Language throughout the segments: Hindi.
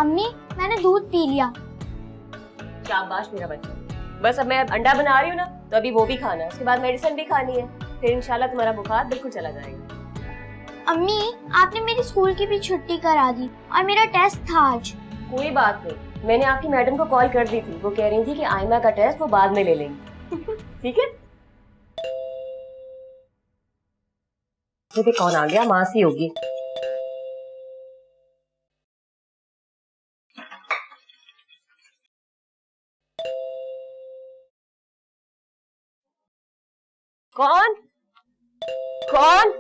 अम्मी मैंने दूध पी लिया। शाबाश मेरा बच्चा। बस अब मैं अंडा बना रही हूँ ना, तो अभी वो भी खाना है, उसके बाद मेडिसिन भी खानी है, फिर इंशाल्लाह तुम्हारा बुखार बिल्कुल चला जाएगा। अम्मी आपने मेरी स्कूल की भी छुट्टी करा दी और मेरा टेस्ट था आज। कोई बात नहीं, मैंने आपकी मैडम को कॉल कर दी थी, वो कह रही थी कि आयमा का टेस्ट वो बाद में ले लेंगी। ठीक है। मुझे कौन आ गया? मासी होगी। कौन कौन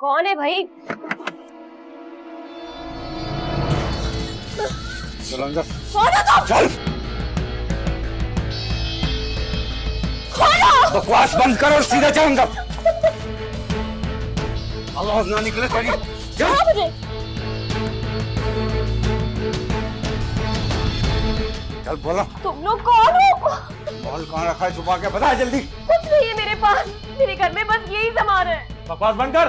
कौन है भाई? चल अंदर। चल। बकवास बंद कर और सीधा चल अंदर। आवाज ना निकले तेरी। चल चल बोलो। तुम लोग कौन हो? बॉल कहाँ रखा है? छुपा के बता जल्दी। कुछ नहीं है मेरे पास, मेरे घर में बस यही सामान है। बकवास बंद कर।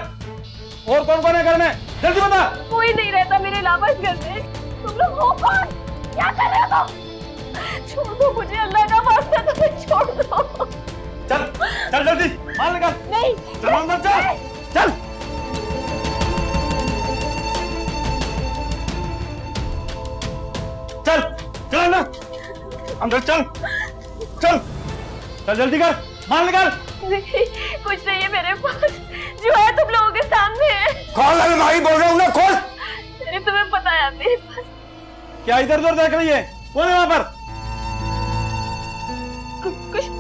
और कौन कौन है घर में? जल्दी बता। कोई नहीं रहता मेरे अलावा इस घर में। तुम लोग हो कौन? क्या कर रहे हो तुम? छोड़ दो मुझे, अल्लाह का वास्ता तुम्हें छोड़ दो। चल चल जल्दी माल निकाल। नहीं चल अंदर चल। चल चल चल अंदर। अंदर चल चल चल जल्दी कर, माल निकाल। नहीं, कुछ नहीं है मेरे पास, जो है तुम लोगों के सामने है। खोल अलमारी, बोल रहा हूँ ना, खोल। अरे तुम्हें पता है मेरे पास। क्या इधर उधर देख रही है? कौन है वहाँ पर?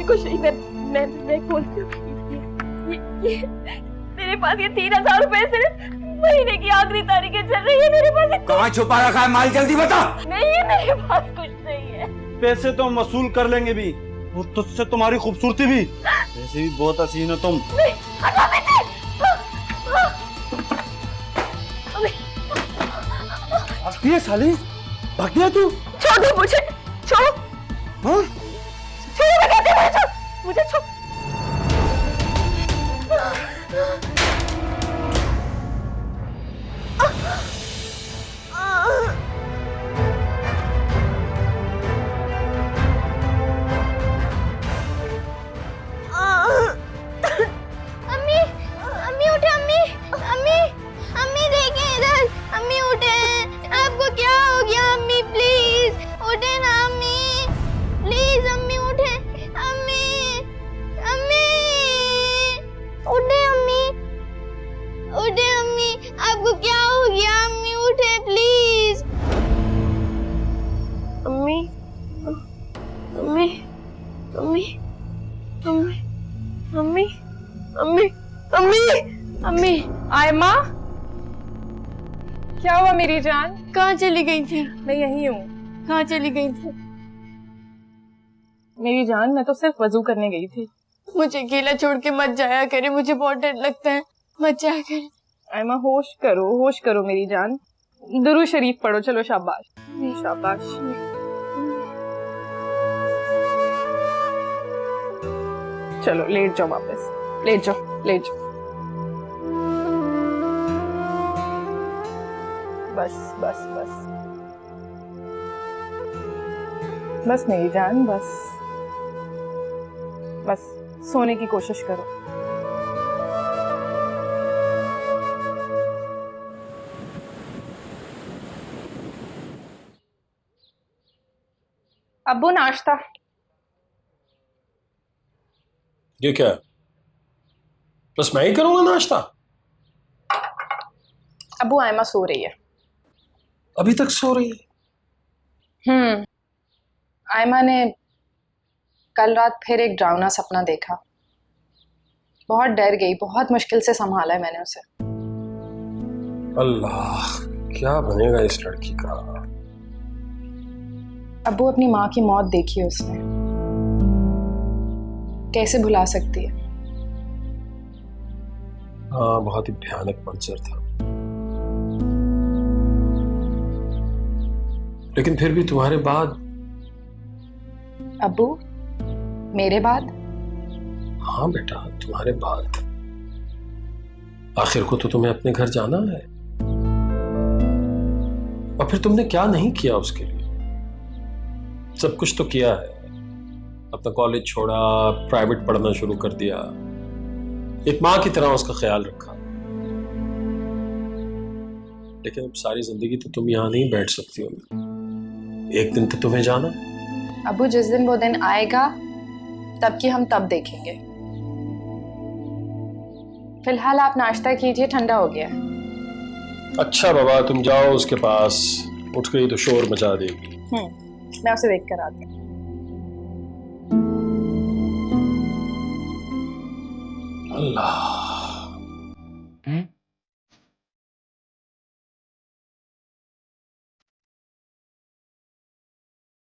कुछ नहीं, मैं बोलती हूँ। ये मेरे पास ये 3000 रुपए सिर्फ महीने की आखिरी तारीखें चल रही है मेरे पास। कहाँ छुपा रखा है माल? जल्दी बता। नहीं है मेरे पास, कुछ नहीं है। पैसे तो हम वसूल कर लेंगे भी, और तुझसे तुम्हारी खूबसूरती भी। वैसे भी बहुत हसीन हो तुम। भागती है साली, भागती है तू। छोड़ दो मुझे, छोड़ो। हाँ? छोड़ो, मैं कहती हूँ मुझे छोड़। अम्मी अम्मी उठे, अम्मी अम्मी अम्मी देखें इधर, अम्मी उठे। आपको क्या हो गया अम्मी? प्लीज उठे ना अम्मी, प्लीज अम्मी उठे। अम्मी अम्मी उठे, अम्मी उठे। अम्मी आपको क्या हो गया? अम्मी उठे प्लीज। अम्मी अम्मी अम्मी अम्मी अम्मी अम्मी अम्मी अम्मी। आयमा, क्या हुआ मेरी जान? कहाँ चली गई थी? मैं यही हूँ। कहाँ चली गई थी? मेरी जान, मैं तो सिर्फ वजू करने गई थी। मुझे अकेला छोड़ के मत जाया करे, मुझे बहुत डर लगता है, मत जाया करे। आयमा होश करो मेरी जान। दुरूद शरीफ पढ़ो, चलो शाबाश शाबाश। चलो लेट जाओ, वापस लेट जाओ, लेट जाओ। बस बस बस बस मेरी जान, बस बस सोने की कोशिश करो। अब्बू नाश्ता। ये क्या है? बस मैं ही करूंगा नाश्ता? अब्बू आयमा सो रही है। अभी तक सो रही है? आयमा ने कल रात फिर एक डरावना सपना देखा। बहुत डर गई, बहुत मुश्किल से संभाला है मैंने उसे। अल्लाह, क्या बनेगा इस लड़की का? अब्बू अपनी माँ की मौत देखी है उसने, कैसे भुला सकती है? हाँ, बहुत ही भयानक मंजर था, लेकिन फिर भी तुम्हारे बाद। अब्बू मेरे बाद? हाँ बेटा, तुम्हारे बाद। आखिर को तो तुम्हें अपने घर जाना है। और फिर तुमने क्या नहीं किया उसके लिए? सब कुछ तो किया है। अपना कॉलेज छोड़ा, प्राइवेट पढ़ना शुरू कर दिया, एक माँ की तरह उसका ख्याल रखा। लेकिन अब सारी जिंदगी तो तुम यहाँ नहीं बैठ सकती हो। एक दिन तो तुम्हें जाना। अबू जिस दिन वो दिन आएगा तब की हम तब देखेंगे। फिलहाल आप नाश्ता कीजिए, ठंडा हो गया। अच्छा बाबा, तुम जाओ उसके पास, उठ गई तो शोर मचा देगी। मैं उसे देख कर आती हूँ। अल्लाह।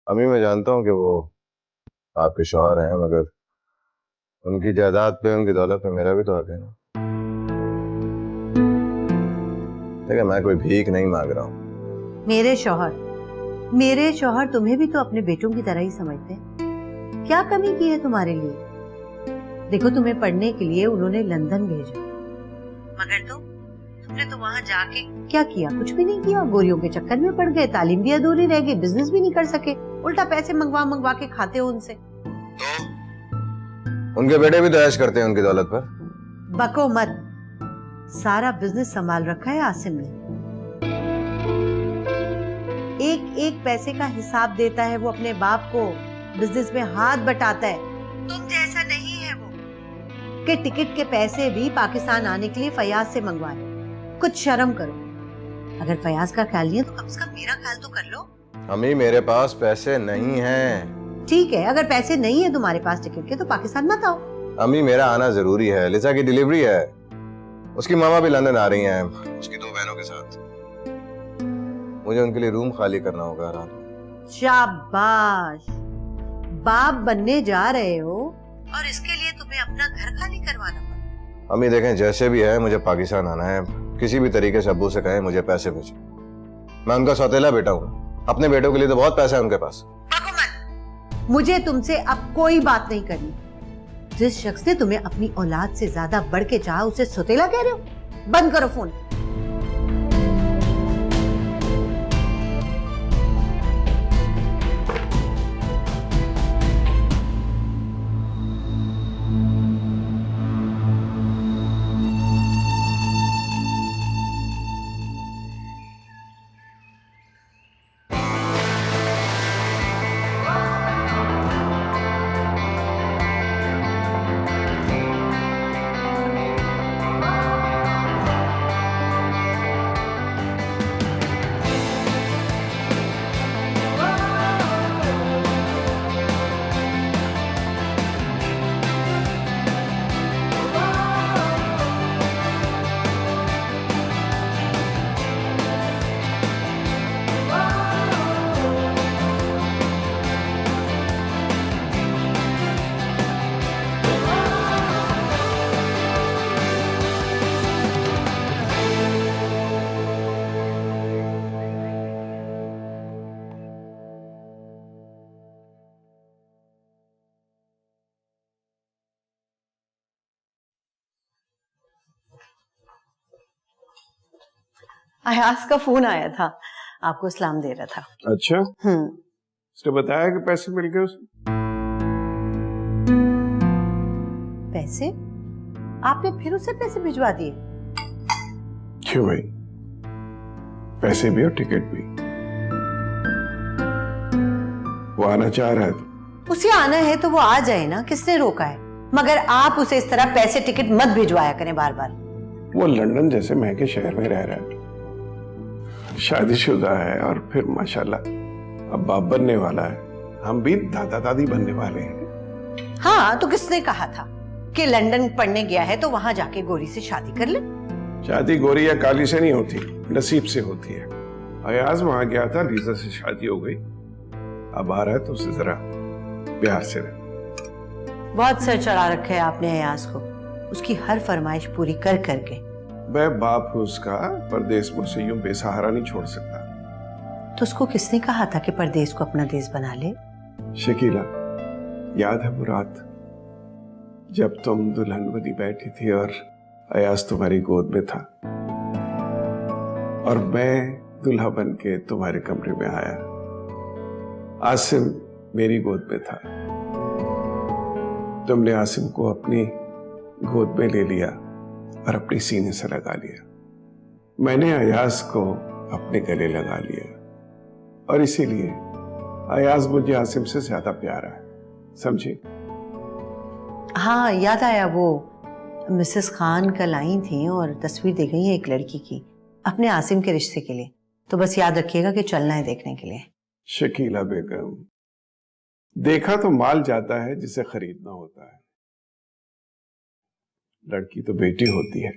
अम्मी मैं जानता हूँ कि वो आपके शौहर हैं, मगर उनकी जायदाद पे, उनकी दौलत पे मेरा भी तो हक है ना। देखिए, मैं कोई भीख नहीं मांग रहा हूँ। मेरे शौहर तुम्हें भी तो अपने बेटों की तरह ही समझते हैं। क्या कमी की है तुम्हारे लिए? देखो, तुम्हें पढ़ने के लिए उन्होंने लंदन भेजा, मगर तुमने तो वहां जाके क्या किया? कुछ भी नहीं किया। गोरियों के चक्कर में पड़ गए, तालीम भी अधूरी रह गई, बिजनेस भी नहीं कर सके, उल्टा पैसे मंगवा के खाते हो उनसे। उनके बेटे भी तो ऐश करते हैं उनकी दौलत पर। बको मत, सारा बिजनेस संभाल रखा है आसिम ने। एक एक पैसे का हिसाब देता है वो अपने बाप को, बिजनेस में हाथ बटाता है। तुम जैसा नहीं है वो कि टिकट के पैसे भी पाकिस्तान आने के लिए फयाज से मंगवाए। कुछ शर्म करो। अगर फयाज का ख्याल नहीं है तो कम से कम मेरा ख्याल तो कर लो। अम्मी मेरे पास पैसे नहीं हैं। ठीक है, अगर पैसे नहीं है तुम्हारे पास टिकट के तो पाकिस्तान मत आओ। अम्मी मेरा आना जरूरी है, लिसा की डिलीवरी है, उसकी मामा भी लंदन आ रही हैं, उसकी 2 बहनों के साथ। मुझे उनके लिए रूम खाली करना होगा रात में। शाबाश, बाप बनने जा रहे हो और इसके लिए तुम्हें अपना घर खाली करवाना पड़ता। अम्मी देखें, जैसे भी है मुझे पाकिस्तान आना है। किसी भी तरीके से अब्बू से कहें मुझे पैसे भेजें। मैं उनका सौतेला बेटा हूँ, अपने बेटों के लिए तो बहुत पैसा है उनके पास। मुझे तुमसे अब कोई बात नहीं करनी। जिस शख्स ने तुम्हें अपनी औलाद से ज्यादा बढ़ के चाहा उसे सौतेला कह रहे हो? बंद करो फोन। अयास का फोन आया था, आपको सलाम दे रहा था। अच्छा, उसने बताया कि पैसे मिल गए उसे? पैसे? आपने फिर उसे पैसे भिजवा दिए? क्यों भाई, पैसे भी और टिकट भी। वो आना चाह रहा है तो उसे आना है तो वो आ जाए ना, किसने रोका है? मगर आप उसे इस तरह पैसे टिकट मत भिजवाया करें बार बार। वो लंदन जैसे महंगे शहर में रह रहा है, शादीशुदा है, और फिर माशाल्लाह अब बाप बनने वाला है। हम भी दादा दादी बनने वाले हैं। हाँ, तो किसने कहा था कि लंदन पढ़ने गया है तो वहां जाके गोरी से शादी कर ले? शादी गोरी या काली से नहीं होती, नसीब से होती है। अयाज वहां गया था, लीजा से शादी हो गई, अब आ रहा है तो उसे जरा प्यार से रहे। बहुत सर चढ़ा रखा है आपने अयाज को, उसकी हर फरमाइश पूरी कर करके। मैं बाप हूं उसका, परदेश में उसे यूं बेसहारा नहीं छोड़ सकता। तो उसको किसने कहा था कि परदेश को अपना देश बना ले? शकीला, याद है वो रात जब तुम दुल्हन बनी बैठी थी और अयाज तुम्हारी गोद में था, और मैं दूल्हा बन के तुम्हारे कमरे में आया। आसिम मेरी गोद में था। तुमने आसिम को अपनी गोद में ले लिया और अपने सीने से लगा लिया। मैंने अयाज को अपने गले लगा लिया और इसीलिए अयाज मुझे आसिम से ज्यादा प्यारा है, समझी? हाँ, याद आया, वो मिसेस खान कल आई थी और तस्वीर दे गई है एक लड़की की अपने आसिम के रिश्ते के लिए। तो बस याद रखिएगा कि चलना है देखने के लिए। शकीला बेगम, देखा तो माल जाता है जिसे खरीदना होता है। लड़की तो बेटी होती है,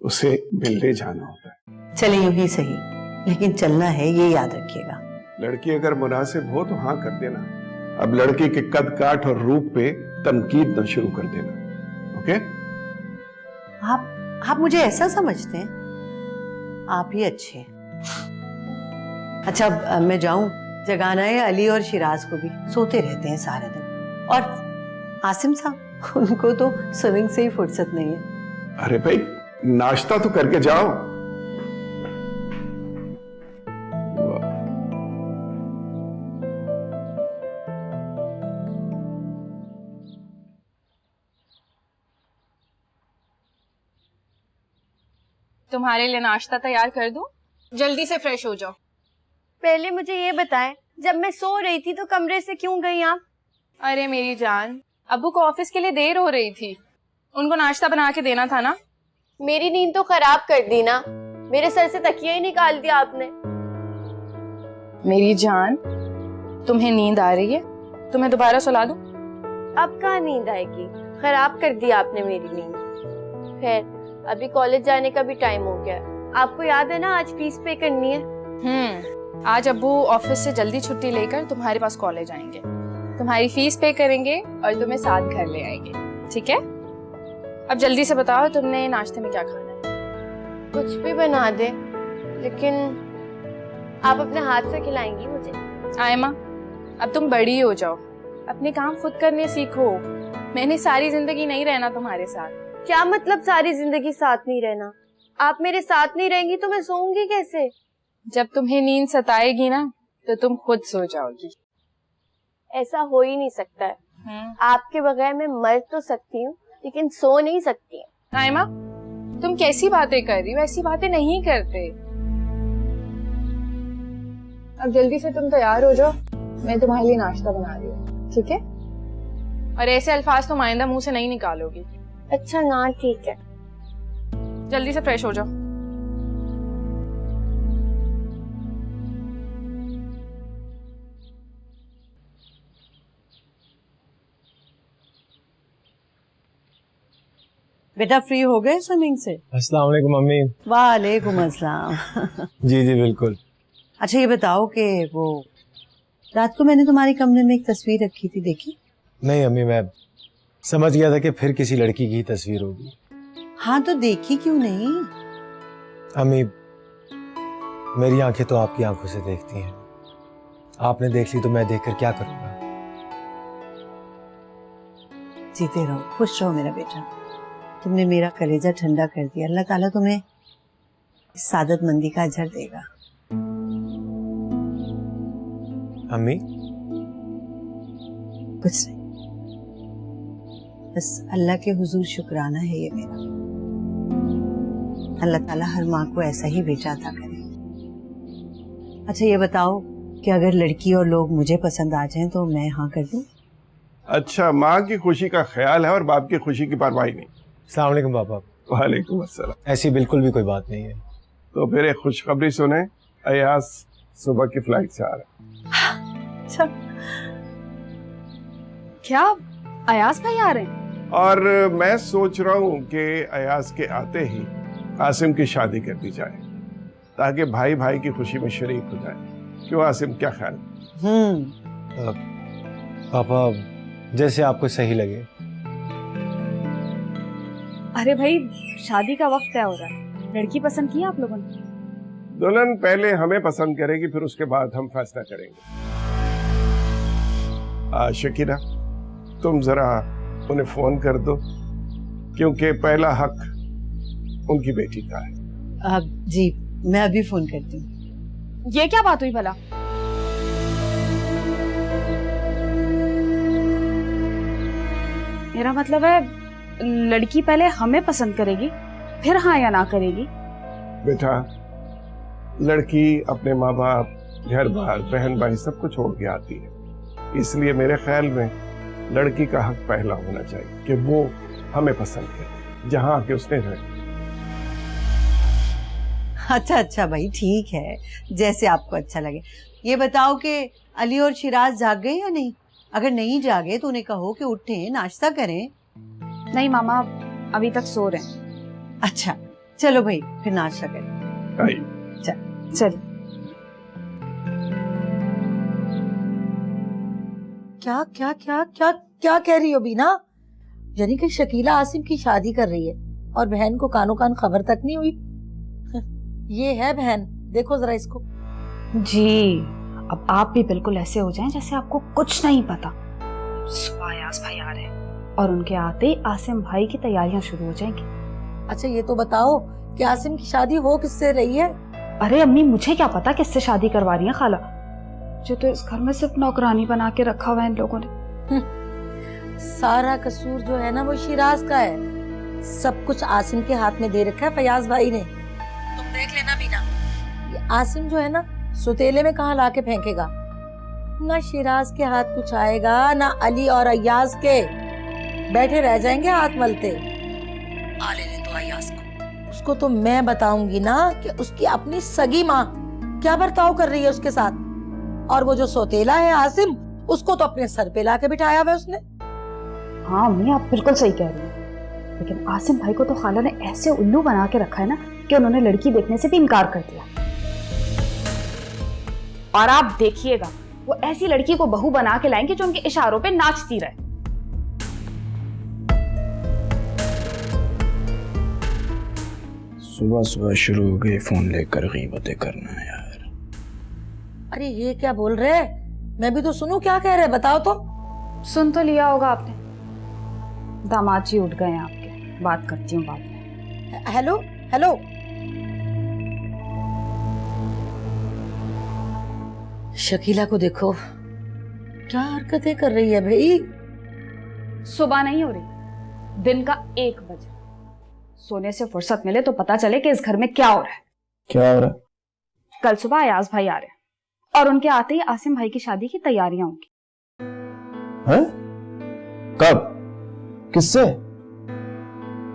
उसे मिलने जाना होता है। चले यूं ही सही, लेकिन चलना है, ये याद रखिएगा। लड़की अगर मुनासिब हो तो हाँ कर देना। अब लड़की के कद काठ और रूप पे तनकीद न शुरू कर देना, ओके? आप मुझे ऐसा समझते हैं? आप ही अच्छे। अच्छा, अब मैं जाऊं? जगाना है अली और शिराज को भी, सोते रहते हैं सारा दिन। और आसिम साहब, उनको तो स्विमिंग से ही फुर्सत नहीं है। अरे भाई, नाश्ता तो करके जाओ। तुम्हारे लिए नाश्ता तैयार कर दूं? जल्दी से फ्रेश हो जाओ। पहले मुझे ये बताएं, जब मैं सो रही थी तो कमरे से क्यों गई आप? अरे मेरी जान, अब्बू को ऑफिस के लिए देर हो रही थी, उनको नाश्ता बना के देना था ना। मेरी नींद तो खराब कर दी ना, मेरे सर से तकिया ही निकाल दिया आपने। मेरी जान, तुम्हें नींद आ रही है? तुम्हें दोबारा सुला दूं? अब कहाँ नींद आएगी, खराब कर दी आपने मेरी नींद। खैर, अभी कॉलेज जाने का भी टाइम हो गया। आपको याद है ना, आज फीस पे करनी है। आज अब्बू ऑफिस से जल्दी छुट्टी लेकर तुम्हारे पास कॉलेज आएंगे, तुम्हारी फीस पे करेंगे और तुम्हें साथ घर ले आएंगे, ठीक है? अब जल्दी से बताओ, तुमने नाश्ते में क्या खाना है? कुछ भी बना दे, लेकिन आप अपने हाथ से खिलाएंगी मुझे? आयमा, अब तुम बड़ी हो जाओ, अपने काम खुद करने सीखो। मैंने सारी जिंदगी नहीं रहना तुम्हारे साथ। क्या मतलब सारी जिंदगी साथ नहीं रहना? आप मेरे साथ नहीं रहेंगी तो मैं सोऊंगी कैसे? जब तुम्हें नींद सताएगी ना, तो तुम खुद सो जाओगी। ऐसा हो ही नहीं सकता है। आपके बगैर मैं मर तो सकती हूँ, लेकिन सो नहीं सकती। आयमा, तुम कैसी बातें कर रही हो? ऐसी बातें नहीं करते। अब जल्दी से तुम तैयार हो जाओ, मैं तुम्हारे लिए नाश्ता बना रही हूँ, ठीक है? और ऐसे अल्फाज तुम आइंदा मुंह से नहीं निकालोगी। अच्छा ना, ठीक है। जल्दी से फ्रेश हो जाओ। बेटा फ्री हो गए स्विमिंग से? अस्सलाम वालेकुम मम्मी। वालेकुम अस्सलाम। जी जी बिल्कुल। अच्छा, ये बताओ कि वो रात को मैंने तुम्हारे कमरे में एक तस्वीर रखी थी, देखी? नहीं अम्मी, मैं समझ गया था कि फिर किसी लड़की की तस्वीर होगी। हाँ, तो देखी क्यों नहीं? अम्मी, मेरी आंखें तो आपकी आंखों से देखती हैं। आपने देख ली तो मैं देखकर क्या करूंगा? जीते रहो, खुश रहो मेरा बेटा। तुमने मेरा कलेजा ठंडा कर दिया। अल्लाह ताला तुम्हें सादतमंदी का अजर देगा। अम्मी, कुछ नहीं, बस अल्लाह के हुजूर शुक्राना है ये मेरा। अल्लाह ताला हर माँ को ऐसा ही बेटा अता करे। अच्छा, ये बताओ कि अगर लड़की और लोग मुझे पसंद आ जाएं तो मैं हाँ कर दूं? अच्छा, माँ की खुशी का ख्याल है और बाप की खुशी की परवाह नहीं। अस्सलाम वालेकुम पापा। वालेकुम अस्सलाम। ऐसी बिल्कुल भी कोई बात नहीं है। तो फिर एक खुशखबरी सुने, अयाज सुबह की फ्लाइट से आ रहा है। अच्छा, क्या अयाज भाई आ रहे हैं? और मैं सोच रहा हूँ कि अयाज के आते ही आसिम की शादी कर दी जाए, ताकि भाई भाई की खुशी में शरीक हो जाए। क्यों आसिम, क्या ख्याल? पापा, जैसे आपको सही लगे। अरे भाई, शादी का वक्त तय हो रहा है, लड़की पसंद की आप लोगों ने? दुल्हन पहले हमें पसंद करेगी, फिर उसके बाद हम फैसला करेंगे। शकीना, तुम जरा उन्हें फोन कर दो, क्योंकि पहला हक उनकी बेटी का है। जी मैं अभी फोन करती हूँ। ये क्या बात हुई भला? मेरा मतलब है लड़की पहले हमें पसंद करेगी, फिर हाँ या ना करेगी। बेटा, लड़की अपने माँ बाप, घर बार, बहन भाई सबको छोड़ के आती है, इसलिए मेरे ख्याल में लड़की का हक पहला होना चाहिए कि वो हमें पसंद करे, जहाँ आके उसने रहे। अच्छा भाई, ठीक है, जैसे आपको अच्छा लगे। ये बताओ कि अली और शिराज जाग गए या नहीं? अगर नहीं जागे तो उन्हें कहो कि उठें, नाश्ता करें। नहीं मामा, अभी तक सो रहे हैं। अच्छा चलो भाई, फिर नाश्ता करें। आइए। चल। क्या क्या क्या क्या क्या कह रही हो बीना? यानी कि शकीला आसिम की शादी कर रही है और बहन को कानो कान खबर तक नहीं हुई? ये है बहन, देखो जरा इसको। जी, अब आप भी बिल्कुल ऐसे हो जाएं जैसे आपको कुछ नहीं पता। सुबह अयाज भाई आ रहे हैं और उनके आते ही आसिम भाई की तैयारियां शुरू हो जाएंगी। अच्छा ये तो बताओ कि आसिम की शादी हो किससे रही है? अरे अम्मी, मुझे क्या पता किससे शादी करवा रही है खाला, जो तो इस घर में सिर्फ नौकरानी बना के रखा हुआ है इन लोगों ने। सारा कसूर जो है ना वो शिराज का है, सब कुछ आसिम के हाथ में दे रखा है फयाज भाई ने। तुम देख लेना बीना, ये आसिम जो है ना सुतेले में कहाँ लाके फेंकेगा। ना शिराज के हाथ कुछ आएगा, ना अली और अय्याज के, बैठे रह जाएंगे हाथ मलते। आ लेने तो अय्याज को, उसको तो मैं बताऊंगी ना कि उसकी अपनी सगी माँ क्या बर्ताव कर रही है उसके साथ। और वो जो सोतेला है आसिम, उसको तो अपने सर पे लाके बिठाया हुआ उसने। हाँ अम्मी, आप बिल्कुल सही कह रही हैं, लेकिन आसिम भाई को तो खाला ने ऐसे उल्लू बना के रखा है ना कि उन्होंने लड़की देखने से भी इनकार कर दिया। और आप देखिएगा, वो ऐसी लड़की को बहू बना के लाएंगे जो उनके इशारों पे नाचती रहे। सुबह सुबह शुरू हो गए फोन लेकर गीबतें करना यार। अरे ये क्या बोल रहे? मैं भी तो सुनूं क्या कह रहे, बताओ तो। सुन तो लिया होगा आपने, दामाद जी उठ गए हैं आपके, बात करती हूँ बाद में। हेलो हेलो, शकीला को देखो क्या हरकतें कर रही है भाई। सुबह नहीं हो रही, दिन का 1 बजे। सोने से फुर्सत मिले तो पता चले कि इस घर में क्या हो रहा है। क्या हो रहा है? कल सुबह अयाज भाई आ रहे हैं और उनके आते ही आसिम भाई की शादी की तैयारियां होंगी। हैं? कब? किससे?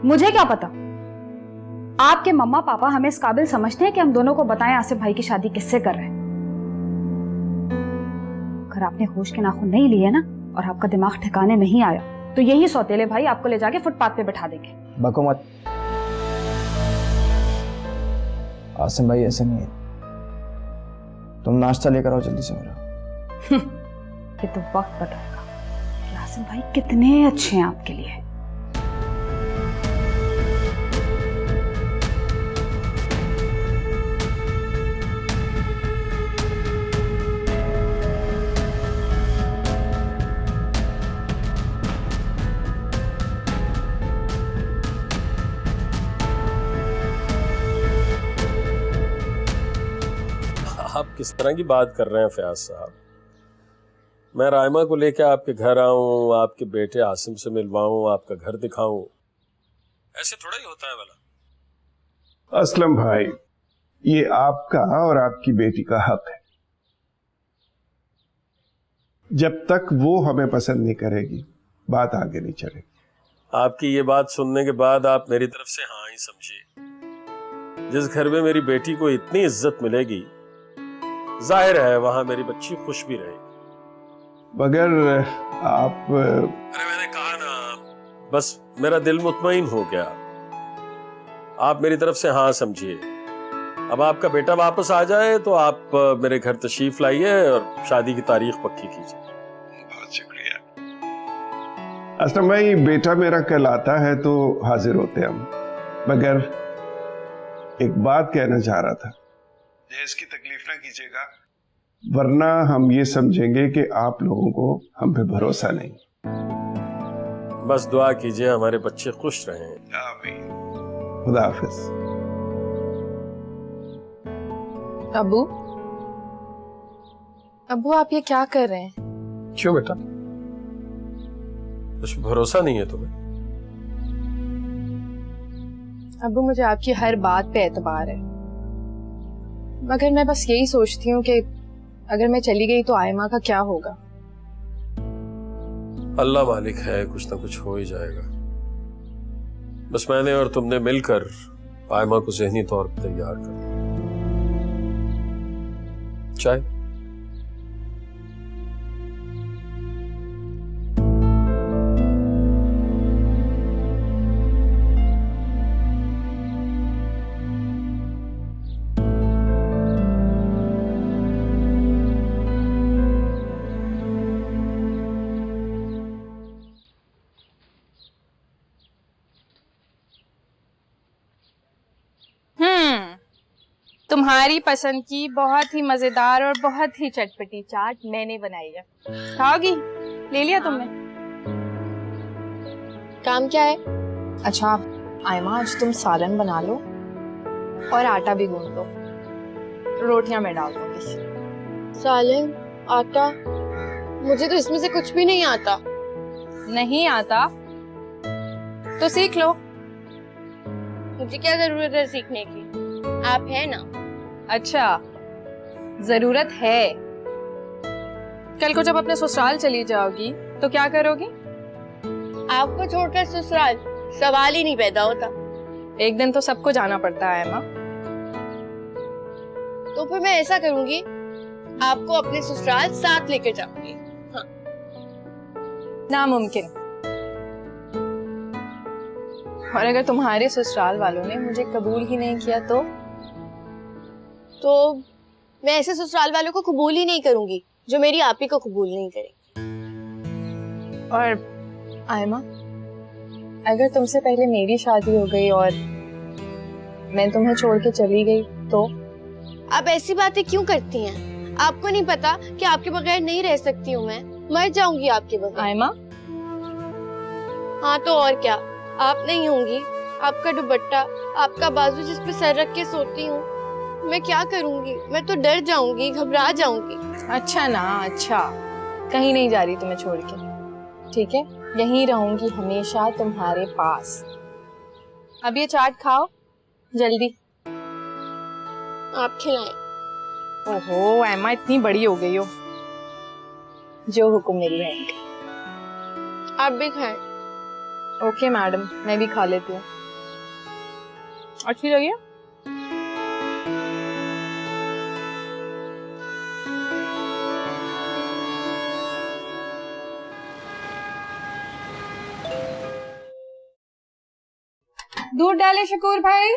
मुझे क्या पता, आपके मम्मा पापा हमें इस काबिल समझते हैं कि हम दोनों को बताएं आसिफ भाई की शादी किससे कर रहे हैं। अगर आपने होश के नाखून नहीं लिए ना और आपका दिमाग ठिकाने नहीं आया तो यही सौतेले भाई आपको ले जाके फुटपाथ पे बैठा देंगे। बको मत, आसिम भाई ऐसे नहीं है। तुम नाश्ता लेकर आओ जल्दी से मेरा। ये तो वक्त बताएगा कि आसिम भाई कितने अच्छे हैं आपके लिए। आप किस तरह की बात कर रहे हैं फयाज साहब? मैं रायमा को लेकर आपके घर आऊं, आपके बेटे आसिम से मिलवाऊं, आपका घर दिखाऊं, ऐसे थोड़ा ही होता है वाला। असलम भाई, ये आपका और आपकी बेटी का हक है। जब तक वो हमें पसंद नहीं करेगी बात आगे नहीं चलेगी। आपकी ये बात सुनने के बाद आप मेरी तरफ से हाँ ही समझिए। जिस घर में मेरी बेटी को इतनी इज्जत मिलेगी, जाहिर है वहां मेरी बच्ची खुश भी रहेगी। मगर आप... अरे मैंने कहा ना, बस मेरा दिल मुतमईन हो गया। आप मेरी तरफ से हाँ समझिए। अब आपका बेटा वापस आ जाए तो आप मेरे घर तशरीफ लाइए और शादी की तारीख पक्की कीजिए। बहुत शुक्रिया। असलम भाई, बेटा मेरा कल आता है तो हाजिर होते हम। मगर एक बात कहना चाह रहा था, जहेज की तकलीफ ना कीजिएगा, वरना हम ये समझेंगे कि आप लोगों को हम पे भरोसा नहीं। बस दुआ कीजिए हमारे बच्चे खुश रहें। आमीन। खुदा हाफिज। अबू, अबू आप ये क्या कर रहे हैं? क्यों बेटा, कुछ भरोसा नहीं है तुम्हें? अबू मुझे आपकी हर बात पे एतबार है, मगर मैं बस यही सोचती हूँ कि अगर मैं चली गई तो आयमा का क्या होगा। अल्लाह मालिक है, कुछ ना कुछ हो ही जाएगा। बस मैंने और तुमने मिलकर आयमा को ज़हनी तौर पर तैयार कर चाय। तुम्हारी पसंद की बहुत ही मजेदार और बहुत ही चटपटी चाट मैंने बनाई है, खाओगी? ले लिया तुमने? काम क्या है? अच्छा आयमा, आज तुम सालन बना लो और आटा भी गूंद लो, रोटियां मैं डाल दूंगी। सालन, आटा, मुझे तो इसमें से कुछ भी नहीं आता। नहीं आता तो सीख लो। मुझे क्या जरूरत है सीखने की, आप है ना। अच्छा जरूरत है। कल को जब अपने ससुराल चली जाओगी तो क्या करोगी? आपको छोड़कर ससुराल सवाल ही नहीं पैदा होता। एक दिन तो सबको जाना पड़ता है माँ। तो फिर मैं ऐसा करूंगी, आपको अपने ससुराल साथ लेकर जाऊंगी। हाँ। नामुमकिन। और अगर तुम्हारे ससुराल वालों ने मुझे कबूल ही नहीं किया तो मैं ऐसे ससुराल वालों को कबूल ही नहीं करूंगी जो मेरी आपी को कबूल नहीं करेंगे। और आयमा, अगर तुमसे पहले मेरी शादी हो गई और मैं तुम्हें छोड़ के चली गई तो? आप ऐसी बातें क्यों करती हैं? आपको नहीं पता कि आपके बगैर नहीं रह सकती हूँ मैं, मर जाऊंगी आपके बगैर। आयमा? हाँ तो और क्या, आप नहीं होंगी, आपका दुपट्टा, आपका बाजू जिस पे सर रख के सोती हूँ, मैं क्या करूंगी? मैं तो डर जाऊंगी, घबरा जाऊंगी। अच्छा ना, अच्छा, कहीं नहीं जा रही तुम्हें छोड़ के, ठीक है? यहीं रहूंगी हमेशा तुम्हारे पास। अब ये चाट खाओ जल्दी। आप खिलाएं। ओहो एमा, इतनी बड़ी हो गई हो। जो हुक्म मेरी बहन का। आप भी खाएं। ओके मैडम, मैं भी खा लेती हूँ। अच्छी लगी? दूध डाले शकूर भाई,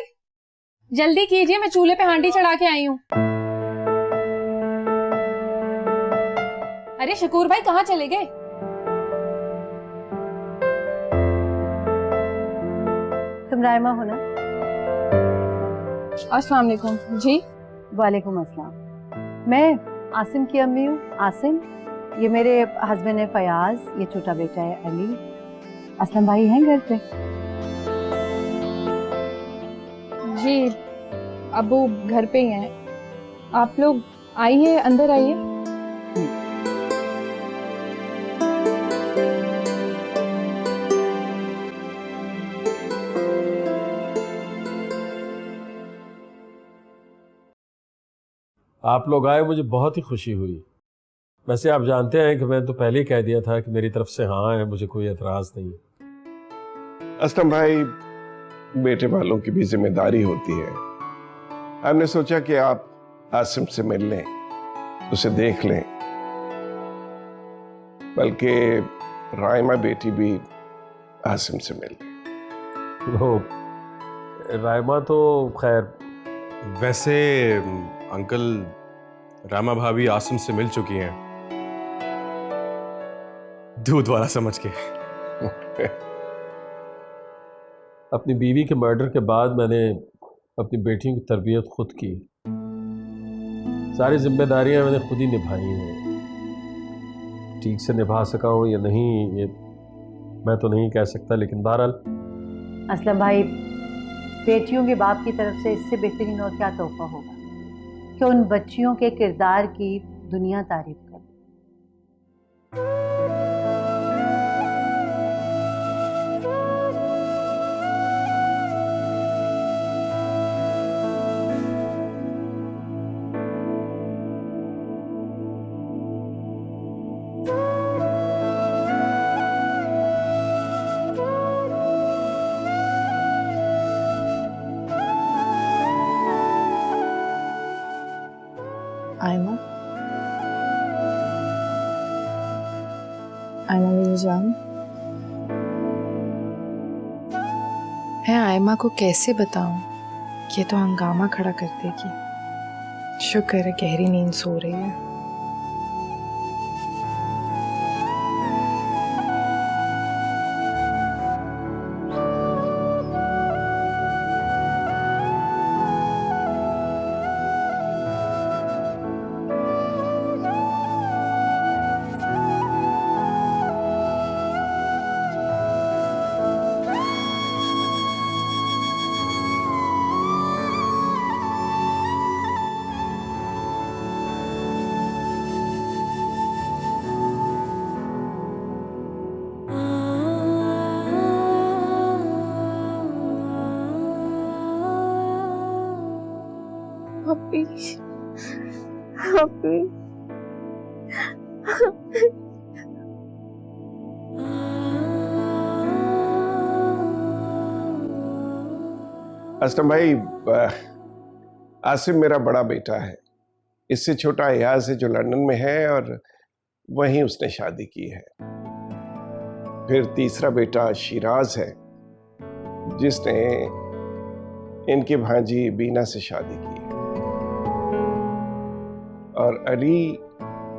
जल्दी कीजिए, मैं चूल्हे पे हांडी चढ़ा के आई हूँ। अरे शकूर भाई कहाँ चले गए? तुम रायमा हो ना? अस्सलाम वालेकुम। जी वालेकुम अस्सलाम। मैं आसिम की अम्मी हूँ। आसिम, ये मेरे हस्बैंड है फयाज, ये छोटा बेटा है अली। असलम भाई हैं घर पे? जी अबू घर पे ही हैं। आप लोग आइए, अंदर आइए। आप लोग आए, मुझे बहुत ही खुशी हुई। वैसे आप जानते हैं कि मैं तो पहले ही कह दिया था कि मेरी तरफ से हाँ है, मुझे कोई एतराज नहीं। असलम भाई, बेटे वालों की भी जिम्मेदारी होती है। हमने सोचा कि आप आसिम से मिल लें, उसे देख लें, बल्कि रायमा बेटी भी आसिम से मिल लें। वो रायमा तो खैर, वैसे अंकल, रामा भाभी आसिम से मिल चुकी हैं, दूध वाला समझ के। अपनी बीवी के मर्डर के बाद मैंने अपनी बेटियों की तरबियत खुद की, सारी जिम्मेदारियां मैंने खुद ही निभाई हैं। ठीक से निभा सका हूँ या नहीं ये मैं तो नहीं कह सकता, लेकिन बहरहाल। असलम भाई, बेटियों के बाप की तरफ से इससे बेहतरीन और क्या तोहफा होगा। कि उन बच्चियों के किरदार की दुनिया तारीफ करे। आयमा, आयमा मेरी जान, मैं आयमा को कैसे बताऊं कि तो हंगामा खड़ा कर देगी। शुक्र है गहरी नींद सो रही है। Happy. Happy. असलम भाई, आसिम मेरा बड़ा बेटा है। इससे छोटा अयाज है जो लंदन में है और वहीं उसने शादी की है। फिर तीसरा बेटा शिराज है जिसने इनकी भांजी बीना से शादी की है। और अली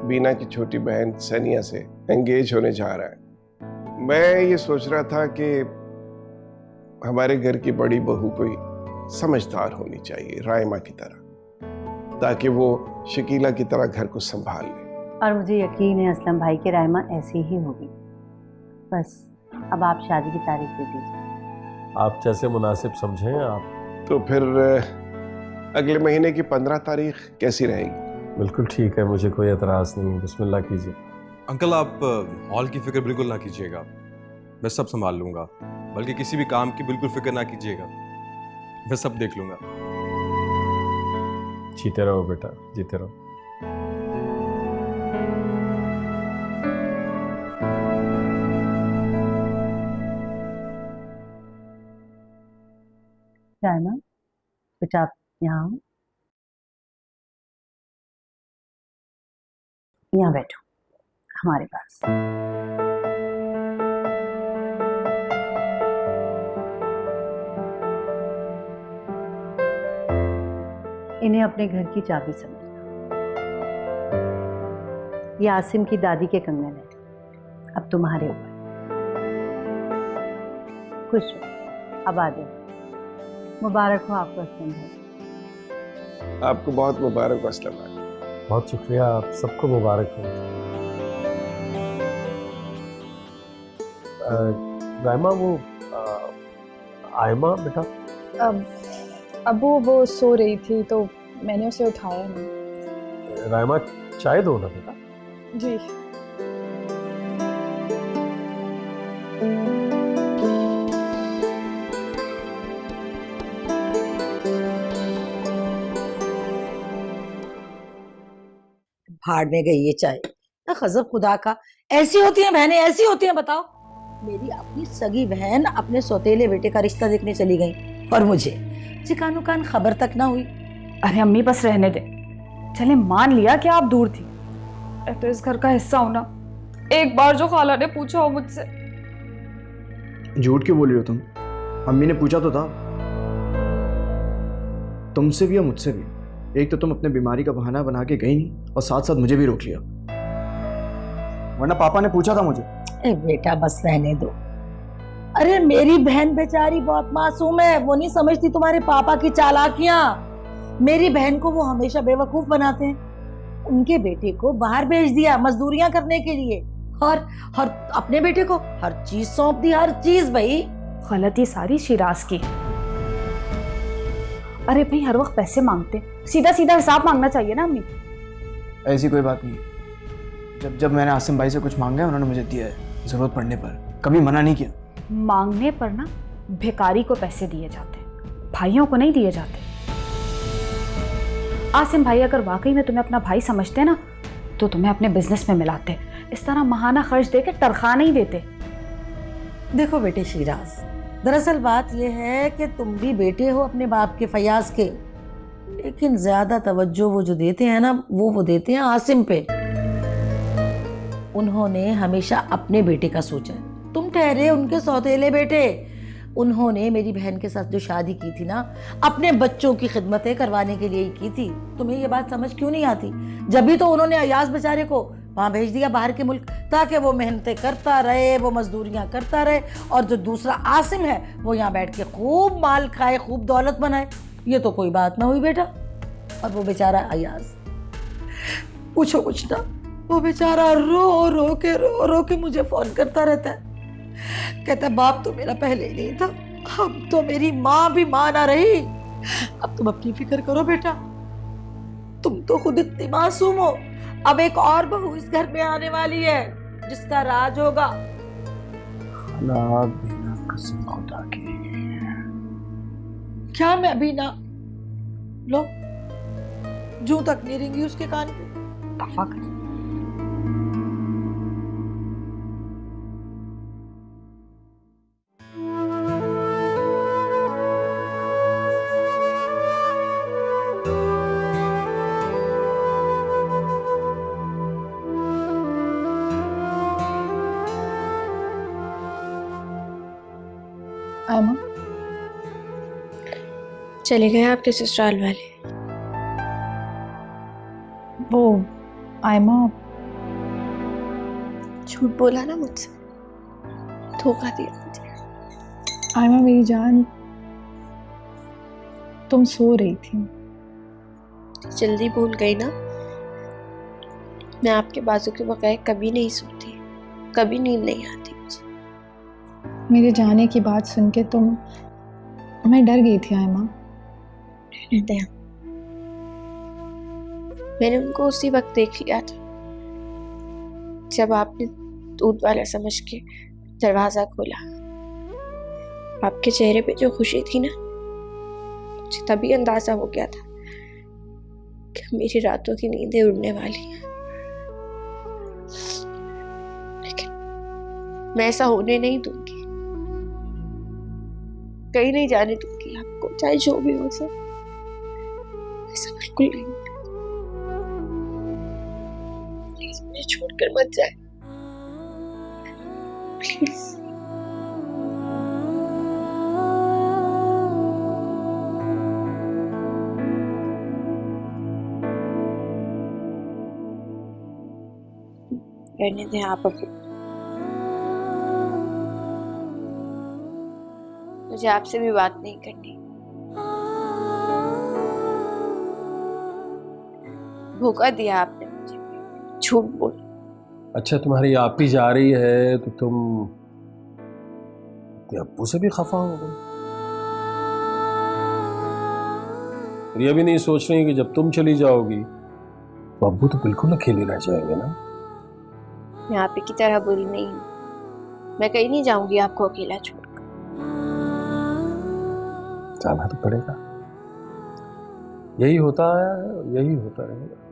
बीना की छोटी बहन सनिया से एंगेज होने जा रहा है। मैं ये सोच रहा था कि हमारे घर की बड़ी बहू कोई समझदार होनी चाहिए, रायमा की तरह, ताकि वो शकीला की तरह घर को संभाल ले। और मुझे यकीन है असलम भाई की रायमा ऐसी ही होगी। बस अब आप शादी की तारीख दे दीजिए। आप जैसे मुनासिब समझें आप। तो फिर अगले महीने की 15 तारीख कैसी रहेगी? बिल्कुल ठीक है, मुझे कोई एतराज़ नहीं है। बिस्मिल्लाह कीजिए। अंकल आप हॉल की फिक्र बिल्कुल ना कीजिएगा, मैं सब संभाल लूंगा। बल्कि किसी भी काम की बिल्कुल फिक्र ना कीजिएगा, मैं सब देख लूंगा। जीते रहो बेटा, जीते रहो। रायमा बेटा आप यहाँ आओ, यहाँ बैठो हमारे पास। इन्हें अपने घर की चाबी समझना। ये आसिम की दादी के कंगन है, अब तुम्हारे ऊपर। खुश हो, अब आ जाओ। मुबारक हो आपको असलम भाई। आपको बहुत मुबारक हो असलम भाई। बहुत शुक्रिया, आप सबको मुबारक हो। रायमा वो आयमा बेटा अबू वो सो रही थी तो मैंने उसे उठाया नहीं। रायमा चाय दो ना बेटा। जी। भाड़ में गई ये चाय। ना गजब खुदा का, ऐसी होती हैं बहनें, ऐसी होती हैं। बताओ, मेरी अपनी सगी बहन अपने सौतेले बेटे का रिश्ता देखने चली गई और मुझे चिकानो कान खबर तक ना हुई। अरे अम्मी बस रहने दे, चले मान लिया कि आप दूर थी, तो इस घर का हिस्सा होना। एक बार जो खाला ने पूछा हो मुझसे। झूठ क्यों बोल रही हो तुम? अम्मी ने पूछा तो था, तुमसे भी और मुझसे भी। एक तो तुम अपने बीमारी का बहाना बना के गई नहीं और साथ साथ मुझे भी रोक लिया, वरना पापा ने पूछा था मुझे। ए बेटा बस रहने दो। अरे मेरी बहन बेचारी बहुत मासूम है, वो नहीं समझती तुम्हारे पापा की चालाकियां। मेरी बहन को वो हमेशा बेवकूफ बनाते हैं। उनके बेटे को बाहर भेज दिया मजदूरियां करने के लिए और अपने बेटे को हर चीज सौंप दी, हर चीज। भाई गलती सारी शिराज की। अरे भाई हर वक्त पैसे मांगते, सीधा सीधा हिसाब मांगना चाहिए ना अम्मी। ऐसी कोई बात नहीं है। जब जब मैंने आसिम भाई से कुछ मांगा है उन्होंने मुझे दिया है, जरूरत पड़ने पर कभी मना नहीं किया। मांगने पर ना भिखारी को पैसे दिए जाते, भाइयों को नहीं दिए जाते। आसिम भाई अगर वाकई में तुम्हें अपना भाई समझते ना तो तुम्हें अपने बिजनेस में मिलाते, इस तरह महाना खर्च देके तनख्वाह नहीं देते। देखो बेटे शिराज, दरअसल बात यह है कि तुम भी बेटे हो अपने बाप के फयाज के, लेकिन ज्यादा तवज्जो वो जो देते हैं ना वो देते हैं आसिम पे। उन्होंने हमेशा अपने बेटे का सोचा है, तुम ठहरे उनके सौतेले बेटे। उन्होंने मेरी बहन के साथ जो शादी की थी ना, अपने बच्चों की खिदमतें करवाने के लिए ही की थी। तुम्हें ये बात समझ क्यों नहीं आती? जब भी तो उन्होंने अयाज बेचारे को वहाँ भेज दिया बाहर के मुल्क, ताकि वो मेहनतें करता रहे, वो मजदूरियाँ करता रहे, और जो दूसरा आसिम है वो यहाँ बैठ के खूब माल खाए, खूब दौलत बनाए। ये तो कोई बात ना हुई बेटा। और वो बेचारा अयाज, पूछो कुछ ना, वो बेचारा रो रो के मुझे फोन करता रहता है, कहता है बाप तो मेरा पहले ही नहीं था, अब तो मेरी माँ भी माँ ना रही। अब तुम अपनी फिक्र करो बेटा, तुम तो खुद इतनी मासूम हो, अब एक और बहू इस घर में आने वाली है जिसका राज होगा। बिना कसम खुदा की। क्या मैं भी ना, लो जूं तक नहीं रेंगी उसके कान पे। दफा कर। आयमा, चले गए आपके ससुराल वाले? वो आयमा, झूठ बोला ना मुझसे, धोखा दिया मुझे। आयमा मेरी जान, तुम सो रही थी। जल्दी भूल गई ना, मैं आपके बाजू के बगैर कभी नहीं सोती, कभी नींद नहीं आती मुझे। मेरे जाने की बात सुन के मैं डर गई थी आयमा। मैंने उनको उसी वक्त देख लिया था जब आपने दूध वाला समझ के दरवाजा खोला। आपके चेहरे पे जो खुशी थी ना, मुझे तभी अंदाजा हो गया था कि मेरी रातों की नींदें उड़ने वाली हैं। लेकिन मैं ऐसा होने नहीं दूंगी, कहीं नहीं जाने दूंगी आपको, चाहे जो भी हो सके। ऐसा बिल्कुल नहीं, प्लीज मुझे छोड़कर मत जाए, प्लीज। रहने दें आप अभी, मुझे आपसे भी बात नहीं करनी। धोखा दिया आपने मुझे, झूठ बोल। अच्छा, तुम्हारी आप ही जा रही है तो तुम अपने अब्बू से भी खफा हो गई? और ये भी नहीं सोच रही कि जब तुम चली जाओगी तो अब्बू तो बिल्कुल अकेले रह जाएंगे ना? मैं आप ही की तरह बुरी नहीं हूँ, मैं कहीं नहीं जाऊंगी आपको अकेला छोड़कर। जाना तो पड़ेगा, यही होता है, यही होता रहेगा।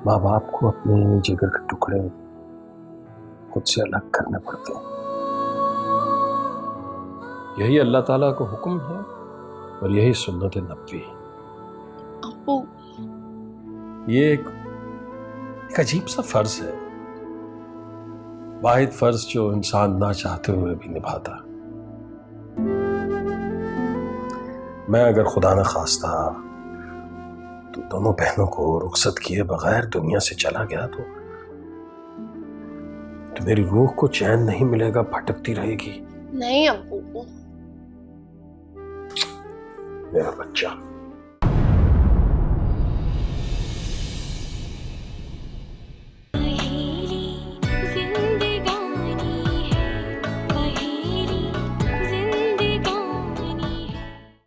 माँ बाप को अपने जिगर के टुकड़े खुद से अलग करने पड़ते हैं, यही अल्लाह ताला को हुक्म है और यही सुन्नत नबवी। अब्बू, ये एक अजीब सा फर्ज है, वाहिद फर्ज जो इंसान ना चाहते हुए भी निभाता। मैं अगर खुदा न खास्ता तो दोनों बहनों को रुखसत किए बगैर दुनिया से चला गया तो मेरी रूह को चैन नहीं मिलेगा, भटकती रहेगी। नहीं अब्बू, मेरा बच्चा।